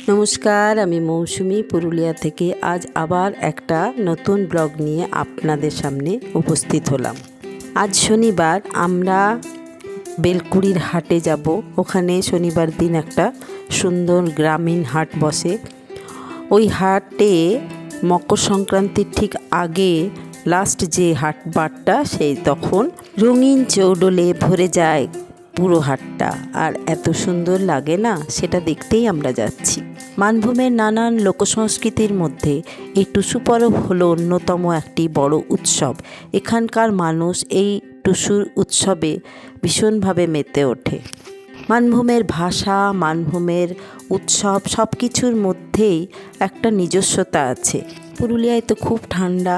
নমস্কার, আমি মৌসুমি পুরুলিয়া থেকে আজ আবার একটা নতুন ব্লগ নিয়ে আপনাদের সামনে উপস্থিত হলাম। আজ শনিবার, আমরা বেলকুড়ির হাটে যাব। ওখানে শনিবার দিন একটা সুন্দর গ্রামীণ হাট বসে। ওই হাটে মকর সংক্রান্তির ঠিক আগে লাস্ট যে হাটবারটা, সেই তখন রঙিন চৌডোলে ভরে যায় পুরো হাটটা। আর এত সুন্দর লাগে না, সেটা দেখতেই আমরা যাচ্ছি। মানভূমের নানান লোকসংস্কৃতির মধ্যে এই টুসু পরব হলো অন্যতম একটি বড় উৎসব। এখানকার মানুষ এই টুসুর উৎসবে ভীষণভাবে মেতে ওঠে। মানভূমের ভাষা, মানভূমের উৎসব সব কিছুর মধ্যেই একটা নিজস্বতা আছে। পুরুলিয়ায় তো খুব ঠান্ডা,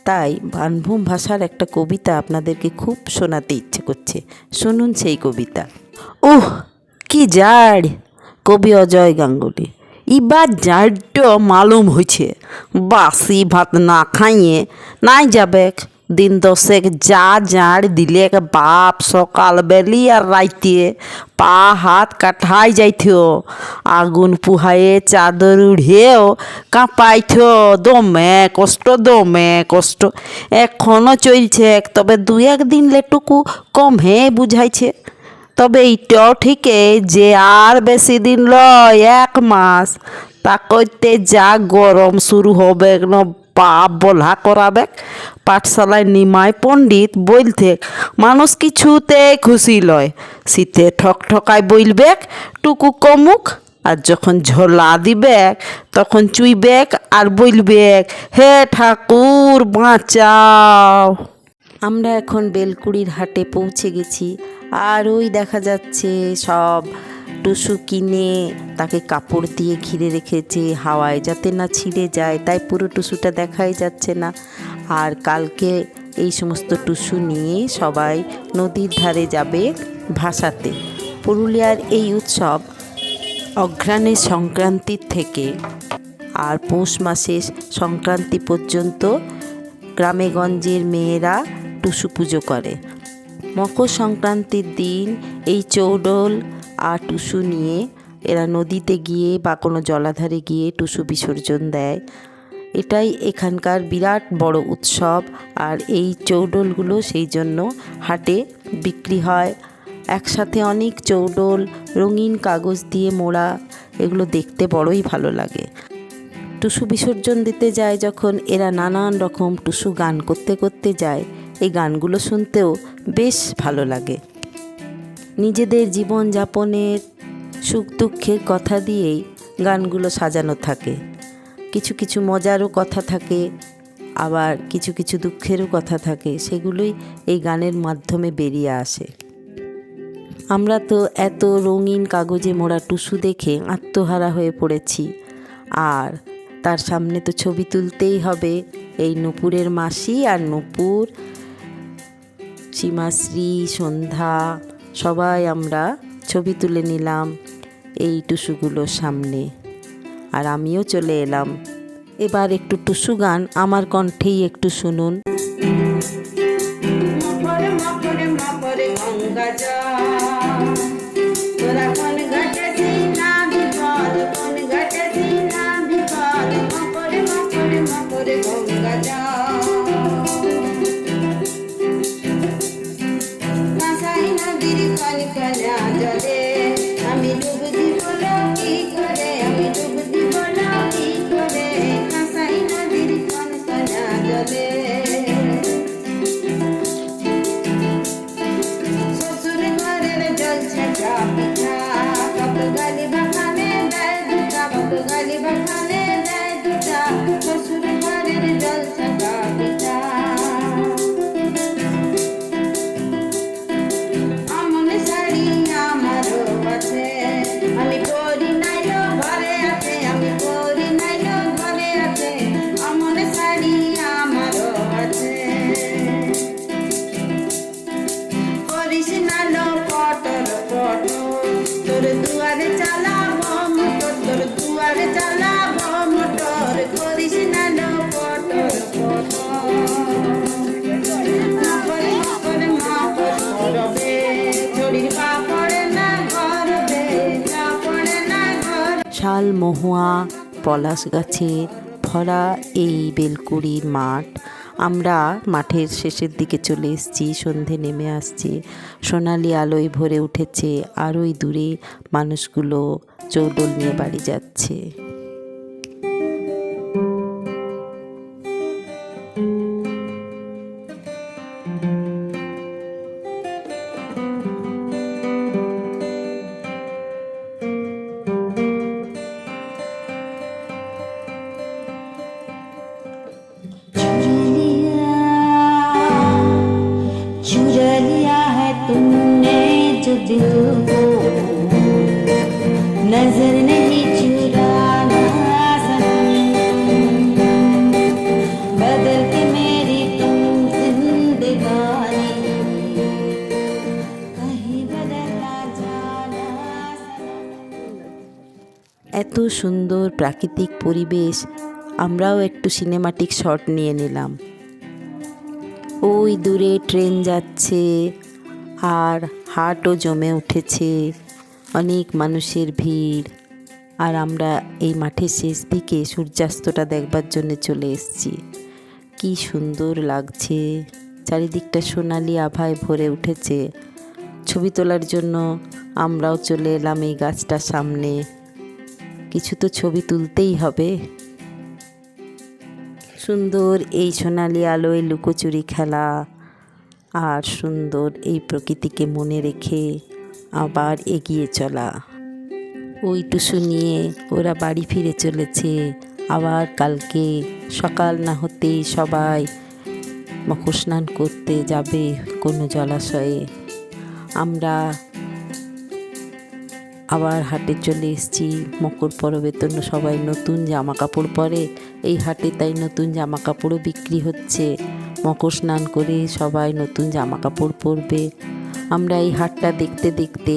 তাই মানভূম ভাষার একটা কবিতা আপনাদেরকে খুব শোনাতে ইচ্ছে করছে। শুনুন সেই কবিতা। উহ, কি জাড়! কবি অজয় গাঙ্গুলি। এবার জাড়টা মালুম হয়েছে, বাসি ভাত না খাইয়ে নাই যাবে। দিন দশেক যা জাড় দিলে বাপ সকাল বেলি আর রাইতে পা হাত কাঠাই যাইথ, আগুন পুহায়ে চাদর উড়িয়েও কাঁপাইথ। দমে কষ্ট এখনো চলছে, তবে দু একদিন লেটুকু কম হে বুঝাইছে। তবে এইটাও ঠিকই যে আর বেশি দিন লয়, 1 মাস। তা করতে যা গরম শুরু হবে, বাপ বলা করাবে। পাঠশালায় নিমাই পণ্ডিত বলতে মানুষ কিছুতে খুশি লয়। শীতে ঠকঠকায় বলবে টুকু কমুক, আর যখন ঝোলা দিবে তখন চুইবে আর বলবে হে ঠাকুর বাঁচাও। আমরা এখন বেলকুড়ির হাটে পৌঁছে গেছি। আর ওই দেখা যাচ্ছে সব টুসু কিনে তাকে কাপড় দিয়ে ঘিরে রেখেছে হাওয়ায়, যাতে না ছিঁড়ে যায়, তাই পুরো টুসুটা দেখাই যাচ্ছে না। আর কালকে এই সমস্ত টুসু নিয়ে সবাই নদীর ধারে যাবে ভাসাতে। পুরুলিয়ার এই উৎসব অঘ্রাণের সংক্রান্তির থেকে আর পৌষ মাসের সংক্রান্তি পর্যন্ত গ্রামেগঞ্জের মেয়েরা টুসু পুজো করে। মকর সংক্রান্তির দিন এই চৌডোল আর টুসু নিয়ে এরা নদীতে গিয়ে বা কোনো জলাধারে গিয়ে টুসু বিসর্জন দেয়। এটাই এখানকার বিরাট বড় উৎসব। আর এই চৌডোলগুলো সেই জন্য হাটে বিক্রি হয়। একসাথে অনেক চৌডোল রঙিন কাগজ দিয়ে মোড়া, এগুলো দেখতে বড়ই ভালো লাগে। টুসু বিসর্জন দিতে যায় যখন এরা নানান রকম টুসু গান করতে করতে যায়। এই গানগুলো শুনতেও বেশ ভালো লাগে। নিজেদের জীবনযাপনের সুখ দুঃখের কথা দিয়েই গানগুলো সাজানো থাকে। কিছু কিছু মজারও কথা থাকে, আবার কিছু কিছু দুঃখেরও কথা থাকে, সেগুলোই এই গানের মাধ্যমে বেরিয়ে আসে। আমরা তো এত রঙিন কাগজে মোড়া টুসু দেখে আত্মহারা হয়ে পড়েছি। আর তার সামনে তো ছবি তুলতেই হবে। এই নূপুরের মাসি আর নূপুর, সীমাশ্রী, সন্ধ্যা, সবাই আমরা ছবি তুলে নিলাম এই টুসুগুলোর সামনে। আর আমিও চলে এলাম। এবার একটু টুসু গান আমার কণ্ঠেই একটু শুনুন। লাল মহুয়া পলাশ গাছে ভরা এই বেলকুড়ির মাঠ। আমরা মাঠের শেষের দিকে চলে এসেছি, সন্ধে নেমে আসছে, সোনালি আলোয় ভরে উঠেছে, আর ওই দূরে মানুষগুলো চৌডোল নিয়ে বাড়ি যাচ্ছে। चुरा लिया है तुमने जो दिल को, नजर नहीं चुराना सनम, बदल के मेरी तुम जिंदगानी, कहीं बदला जाना सनम। এত সুন্দর প্রাকৃতিক পরিবেশ, আমরাও একটু সিনেমাটিক শট নিয়ে নিলাম। ওই দূরে ট্রেন যাচ্ছে, আর হাটও জমে উঠেছে, অনেক মানুষের ভিড়। আর আমরা এই মাঠের শেষ দিকে সূর্যাস্তটা দেখবার জন্য চলে এসেছি। কি সুন্দর লাগছে, চারিদিকটা সোনালি আভায় ভরে উঠেছে। ছবি তোলার জন্য আমরাও চলে এলাম এই গাছটার সামনে। কিছু তো ছবি তুলতেই হবে। সুন্দর এই সোনালি আলোয় লুকোচুরি খেলা, আর সুন্দর এই প্রকৃতিকে মনে রেখে আবার এগিয়ে চলা। ওই টুসু নিয়ে ওরা বাড়ি ফিরে চলেছে। আবার কালকে সকাল না হতেই সবাই মকর স্নান করতে যাবে কোনো জলাশয়ে। আমরা আবার হাটে চলে এসেছি। মকর পরবের জন্য সবাই নতুন জামা কাপড় পরে এই হাটে, তাই নতুন জামা কাপড়ও বিক্রি হচ্ছে। মকর স্নান করে সবাই নতুন জামা কাপড় পরবে। আমরা এই হাটটা দেখতে দেখতে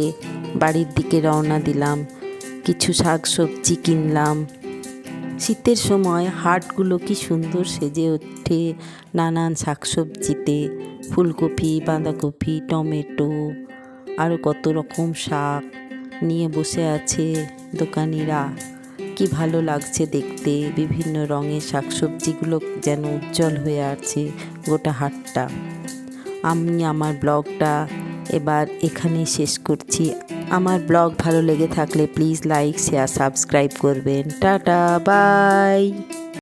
বাড়ির দিকে রওনা দিলাম। কিছু শাক সবজি কিনলাম। শীতের সময় হাটগুলো কি সুন্দর সেজে ওঠে নানান শাকসবজিতে, ফুলকপি, বাঁধাকপি, টমেটো, আরও কত রকম শাক নিয়ে বসে আছে দোকানিরা। কি ভালো লাগছে দেখতে, বিভিন্ন রঙের শাকসবজিগুলো যেন উজ্জ্বল হয়ে আছে গোটা হাটটা। আমি আমার ব্লগটা এবার এখানেই শেষ করছি। আমার ব্লগ ভালো লেগে থাকলে প্লিজ লাইক, শেয়ার, সাবস্ক্রাইব করবেন। Tata, by.